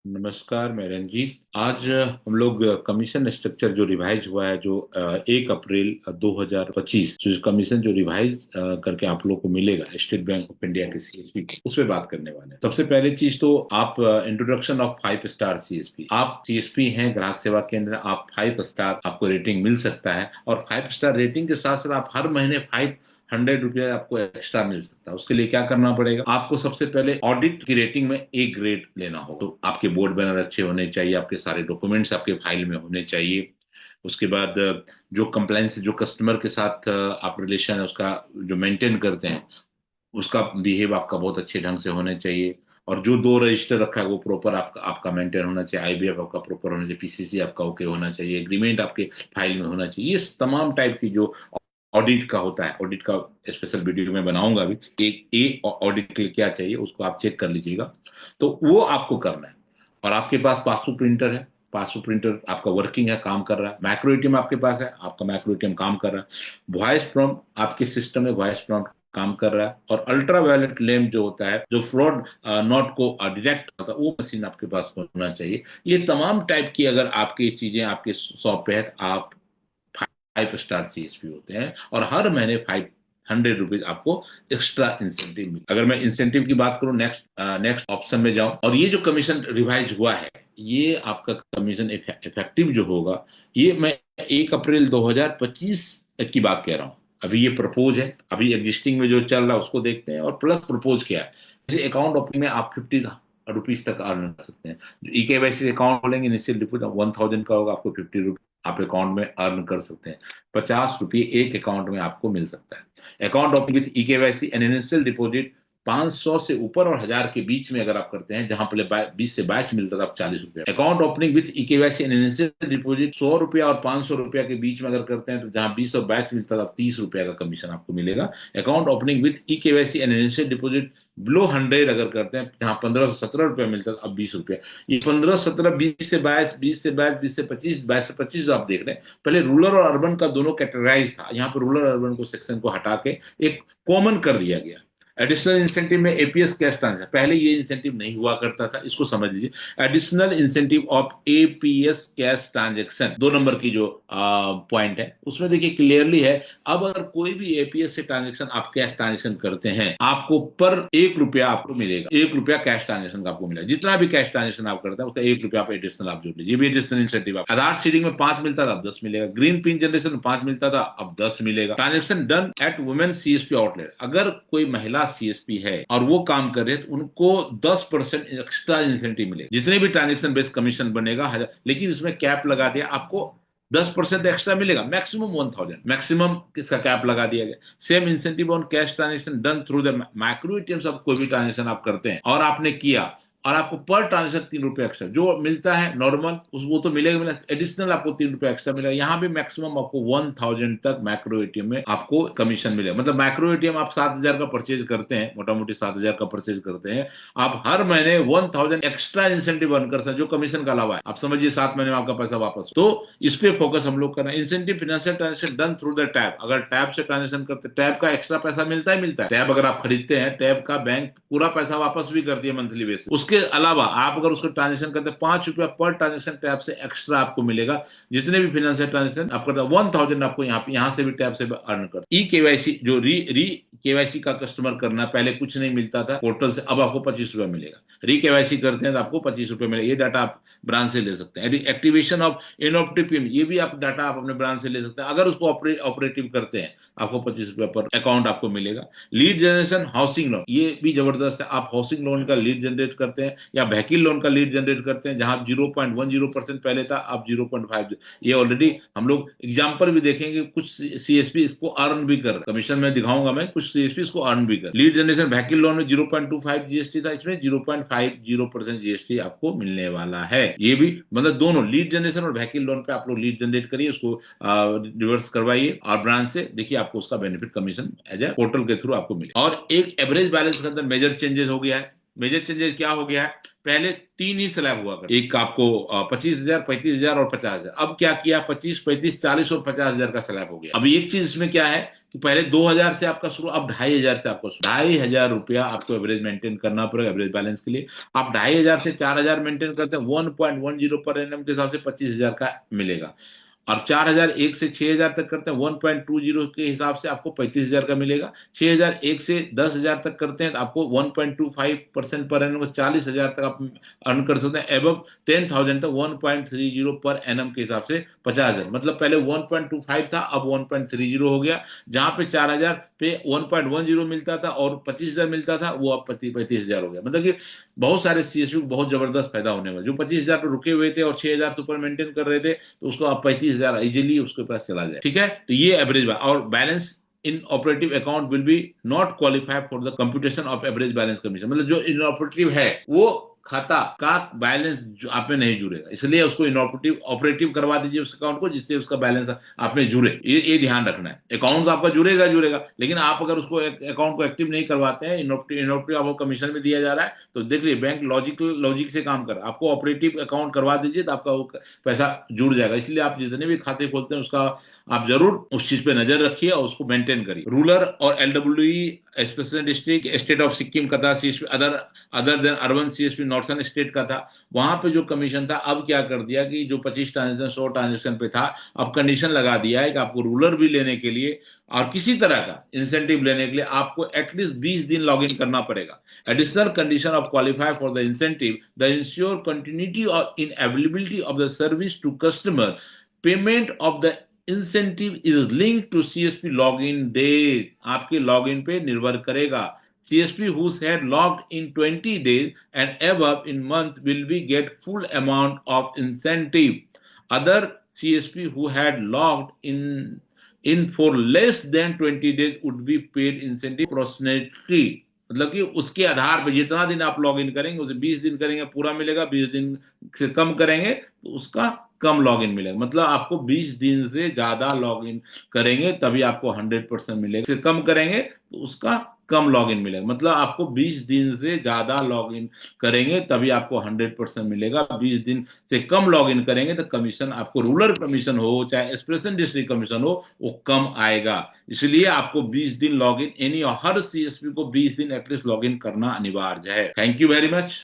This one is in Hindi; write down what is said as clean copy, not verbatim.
नमस्कार, मैं रंजीत। आज हम लोग कमीशन स्ट्रक्चर जो रिवाइज हुआ है, जो 1 अप्रैल 2025 जो कमीशन जो रिवाइज करके आप लोग को मिलेगा स्टेट बैंक ऑफ इंडिया के सीएसपी को, उस पर बात करने वाले हैं। सबसे पहले चीज तो आप इंट्रोडक्शन ऑफ 5 स्टार सीएसपी। आप सीएसपी हैं, ग्राहक सेवा केंद्र, आप 5 स्टार आपको रेटिंग मिल सकता है। और 5 स्टार रेटिंग के साथ साथ आप हर महीने 500 रुपया आपको एक्स्ट्रा मिल सकता है। उसके लिए क्या करना पड़ेगा, आपको सबसे पहले ऑडिट की रेटिंग में ए ग्रेड लेना होगा। तो आपके बोर्ड बैनर अच्छे होने चाहिए, आपके सारे डॉक्यूमेंट्स आपके फाइल में होने चाहिए। उसके बाद जो कंप्लायंस, जो कस्टमर के साथ आप रिलेशन है उसका जो मेंटेन करते हैं, उसका बिहेव आपका बहुत अच्छे ढंग से होने चाहिए। और जो दो रजिस्टर रखा है वो प्रॉपर आपका आपका मेंटेन होना चाहिए, आईबीएफ आपका प्रॉपर होना चाहिए, पीसीसी आपका ओके होना चाहिए, एग्रीमेंट आपके फाइल में होना चाहिए। ये तमाम टाइप की जो ऑडिट का होता है, ऑडिट का स्पेशल वीडियो में बनाऊंगा भी। एक ए ऑडिट के लिए क्या चाहिए उसको आप चेक कर लीजिएगा। तो वो आपको करना है। और आपके पास पासबुक प्रिंटर है, पासबुक प्रिंटर आपका वर्किंग है, काम कर रहा है। मैक्रो एटीएम आपके पास है, आपका मैक्रो एटीएम काम कर रहा है। वॉइस प्रॉम्प्ट आपके सिस्टम में वॉइस प्रॉम्प्ट काम कर रहा है। और अल्ट्रा वायलेट लैम्प जो होता है, जो फ्रॉड नोट को डिटेक्ट करता है, वो मशीन आपके पास होना चाहिए। ये तमाम टाइप की अगर आपकी चीजें आपके शॉप पे है तो आप 5 स्टार सीएसपी होते हैं। और हर महीने 500 रुपीज आपको एक्स्ट्रा इंसेंटिव मिले। अगर मैं इंसेंटिव की बात करूं, नेक्स्ट नेक्स्ट ऑप्शन में जाऊं, और ये जो कमीशन रिवाइज हुआ है, ये आपका कमीशन इफेक्टिव जो होगा, ये मैं 1 अप्रैल 2025 की बात कह रहा हूं। अभी ये प्रपोज है, अभी एग्जिस्टिंग में जो चल रहा है उसको देखते हैं, और प्लस प्रपोज क्या है। जैसे अकाउंट ओपनिंग में आप 50 रुपीज तक अर्न कर सकते हैं। जो ई केवाईसी अकाउंट खोलेंगे, इनिशियल डिपॉजिट 1000 का होगा, आपको 50 रुपीज आप अकाउंट में अर्न कर सकते हैं। 50 रुपये एक अकाउंट में आपको मिल सकता है। Account opening with e KYC and initial deposit 500 से ऊपर और 1000 के बीच में अगर आप करते हैं, जहां पहले 20 से 22 मिलता था, आप 40 रुपया। Account opening with e KYC and initial deposit 100 रुपया और 500 रुपया के बीच में अगर करते हैं, तो जहां 20 और 22 मिलता था, 30 रुपया का कमीशन आपको मिलेगा। Account opening with e KYC and initial deposit below 100 अगर करते हैं, जहां 15 से 17 रुपया मिलता था, अब 20 रुपया। ये 15 17, 20 से 22, 20 से 22, 20 से 25, 22 से 25 जो आप देख रहे हैं, पहले रूरल और अर्बन का दोनों कैटेगराइज था। यहाँ पर रूरल अर्बन को सेक्शन को हटा के एक कॉमन कर दिया गया। एडिशनल इंसेंटिव में एपीएस कैश ट्रांजैक्शन, पहले ये इंसेंटिव नहीं हुआ करता था, इसको समझ लीजिए। Additional incentive of APS cash transaction, 2 number की जो पॉइंट है उसमें देखिए क्लियरली है। अब अगर कोई भी एपीएस से ट्रांजैक्शन आप कैश ट्रांजैक्शन करते हैं, आपको पर 1 रुपया आपको मिलेगा। 1 रुपया कैश ट्रांजैक्शन का आपको मिलेगा। जितना भी कैश ट्रांजैक्शन आप करते हैं उसका 1 रुपया आप एडिशनल आप जोड़ लीजिए। ये भी एडिशनल इंसेंटिव। आप आधार सीडिंग में 5 मिलता था, अब 10 मिलेगा। ग्रीन पिन जनरेशन में 5 मिलता था, अब 10 मिलेगा। Transaction done at women CSP outlet, अगर कोई महिला सीएसपी है और वो काम कर रहे हैं, तो उनको 10% एक्स्ट्रा इंसेंटिव मिलेगा। जितने भी ट्रांजेक्शन बेस्ड कमीशन बनेगा 1000, लेकिन इसमें कैप लगा दिया, आपको 10% एक्स्ट्रा मिलेगा, मैक्सिमम 1000, मैक्सिमम किसका कैप लगा दिया गया। Same incentive on cash transaction done through the micro ATM. आप कोई भी ट्रांजेक्शन आप करते हैं और आपने किया, और आपको पर ट्रांजेक्शन 3 रुपया एक्स्ट्रा जो मिलता है नॉर्मल, उस वो तो मिलेगा मिलेगा, एडिशनल आपको 3 रुपया एक्स्ट्रा मिलेगा। यहाँ भी मैक्सिमम आपको 1000 तक मैक्रो एटीएम में आपको कमीशन मिलेगा। मतलब मैक्रो एटीएम आप 7000 का परचेज करते हैं, मोटा मोटी 7000 का परचेज करते हैं, आप हर महीने 1000 एक्स्ट्रा इंसेंटिव अर्न कर सकते हैं, जो कमीशन का अलावा है। आप समझिए 7 महीने में आपका पैसा वापस। तो इस पे फोकस हम लोग कर रहे हैं। Incentive financial transaction done through the tab, अगर टैब से ट्रांजेक्शन करते, टैब का एक्स्ट्रा पैसा मिलता है, मिलता है। टैब अगर आप खरीदते हैं, टैब का बैंक पूरा पैसा वापस भी करती है मंथली बेसिस। उसके अलावा आप अगर उसको ट्रांजेक्शन करते हैं, 5 रुपया पर ट्रांजेक्शन टैब से एक्स्ट्रा आपको मिलेगा। जितने भी फाइनेंशियल ट्रांजेक्शन आप करते हैं, 1000 आपको यहाँ से भी टैब से अर्न कर। ई केवाईसी जो री री केवाईसी का कस्टमर करना, पहले कुछ नहीं मिलता था पोर्टल से, अब आपको 25 रुपया मिलेगा। री केवाईसी करते हैं तो आपको 25 रुपया मिलेगा। ये डाटा आप ब्रांच से ले सकते हैं। एक्टिवेशन ऑफ इनऑप्टिव पेमेंट, ये भी आप डाटा आप अपने ब्रांच से ले सकते हैं। अगर उसको ऑपरेटिव करते हैं, आपको 25 रुपया पर अकाउंट आपको मिलेगा। लीड जनरेशन हाउसिंग लोन, ये भी जबरदस्त है। आप हाउसिंग लोन का लीड जनरेट करते हैं या व्हीकल लोन का लीड जनरेट करते हैं, जहां 0.10% पहले था, अब 0.5। ये ऑलरेडी हम लोग एग्जाम्पल भी देखेंगे, कुछ सीएसपी इसको अर्न भी कर, कमीशन में दिखाऊंगा मैं, कुछ सीएसपी इसको अर्न भी कर। लीड जनरेशन व्हीकल लोन में 0.25 जीएसटी था, इसमें 0.50% जीएसटी आपको मिलने वाला है। ये भी मतलब दोनों लीड जनरेशन और व्हीकल लोन पे आप लोग लीड जनरेट करिए, उसको रिवर्स करवाइए और ब्रांच से देखिए, आपको उसका benefit commission as a portal के थ्रू आपको मिले। और एक एवरेज बैलेंस के अंदर मेजर चेंजेस हो गया है। मेजर चेंजेस क्या हो गया है, पहले 3 ही स्लैब हुआ करता, एक आपको 25,000, 35,000 और 50,000। अब क्या किया, 25, 35, 40 और 50,000 का स्लैब हो गया। अब एक चीज इसमें क्या है कि पहले 2,000 से आपका शुरू, अब 2,500 से आपको 2,500 रुपया आपको एवरेज मेंटेन करना पड़ेगा एवरेज बैलेंस के लिए। आप 2,500 से 4,000 मेंटेन करते हैं, 1.10 पर एनएम के हिसाब से 25,000 का मिलेगा। और 4,001 से 6,000 तक करते हैं 1.20 के हिसाब से आपको 35,000 का मिलेगा। 6,001 से 10,000 तक करते हैं तो आपको 1.25% पर एनम 40,000 तक आप अर्न कर सकते हैं। एबव 10,000 तक 1.30 पर एनम के हिसाब से 50,000, मतलब पहले 1.25 था, अब 1.30 हो गया। जहां पे 4,000 पे 1.10 मिलता था और 25,000 मिलता था, वो अब 35,000 हो गया। मतलब कि बहुत सारे सीएसपी को बहुत जबरदस्त फायदा होने वाला। जो 25,000 पे रुके हुए थे और 6,000 से ऊपर मेंटेन कर रहे थे, तो उसको आप 35,000 इजिली उसके पास चला जाए। ठीक है, तो ये एवरेज और balance in operative account will be not qualify for the computation of average balance commission. मतलब जो इनऑपरेटिव है वो खाता का बैलेंस आप में नहीं जुड़ेगा, इसलिए उसको इनऑपरेटिव ऑपरेटिव करवा दीजिए उस अकाउंट को, जिससे उसका बैलेंस आप में जुड़े। ये ध्यान रखना है। अकाउंट तो आपका जुड़ेगा जुड़ेगा, लेकिन आप अगर उसको अकाउंट को एक्टिव नहीं करवाते हैं, इनऑपरेटिव आपको कमीशन में दिया जा रहा है, तो देख लीजिए बैंक लॉजिक से काम कर, आपको ऑपरेटिव अकाउंट करवा दीजिए तो आपका वो पैसा जुड़ जाएगा। इसलिए आप जितने भी खाते खोलते हैं उसका आप जरूर उस चीज पे नजर रखिए और उसको मेंटेन करिए। रूरल और LW special district, state of Sikkim का था CSP, other than urban CSP northern state का था। वहां पे जो कमीशन था, अब क्या कर दिया कि जो 25 ट्रांजेक्शन 100 ट्रांजेक्शन पे था, अब कंडीशन लगा दिया है कि आपको रूरल भी लेने के लिए और किसी तरह का इंसेंटिव लेने के लिए आपको एटलीस्ट 20 दिन लॉग इन करना पड़ेगा। Additional condition of qualify for the incentive the insure continuity और in availability of the service to customer, payment of the incentive is link to CSP log in days. आपके लॉग इन पे निर्भर करेगा। CSP who had logged in 20 days and above in month will be get full amount of incentive. Other CSP who had logged in for less than 20 days would be paid incentive proportionately. मतलब कि उसके आधार पे जितना दिन आप लॉग इन करेंगे, उसे 20 दिन करेंगे पूरा मिलेगा, 20 दिन से कम करेंगे तो उसका कम लॉग इन मिलेगा। मतलब आपको 20 दिन से ज्यादा लॉग इन करेंगे तभी आपको 100% मिलेगा, कम करेंगे तो उसका कम लॉग इन मिलेगा। मतलब आपको 20 दिन से ज्यादा लॉग इन करेंगे तभी आपको 100% मिलेगा। 20 दिन से कम लॉग इन करेंगे तो कमीशन आपको रूरल कमीशन हो चाहे एक्सप्रेशन डिस्ट्रिक्ट कमीशन हो वो कम आएगा। इसलिए आपको 20 दिन लॉग इन, यानी हर सीएसपी को 20 दिन एटलीस्ट लॉग इन करना अनिवार्य है। Thank you very much.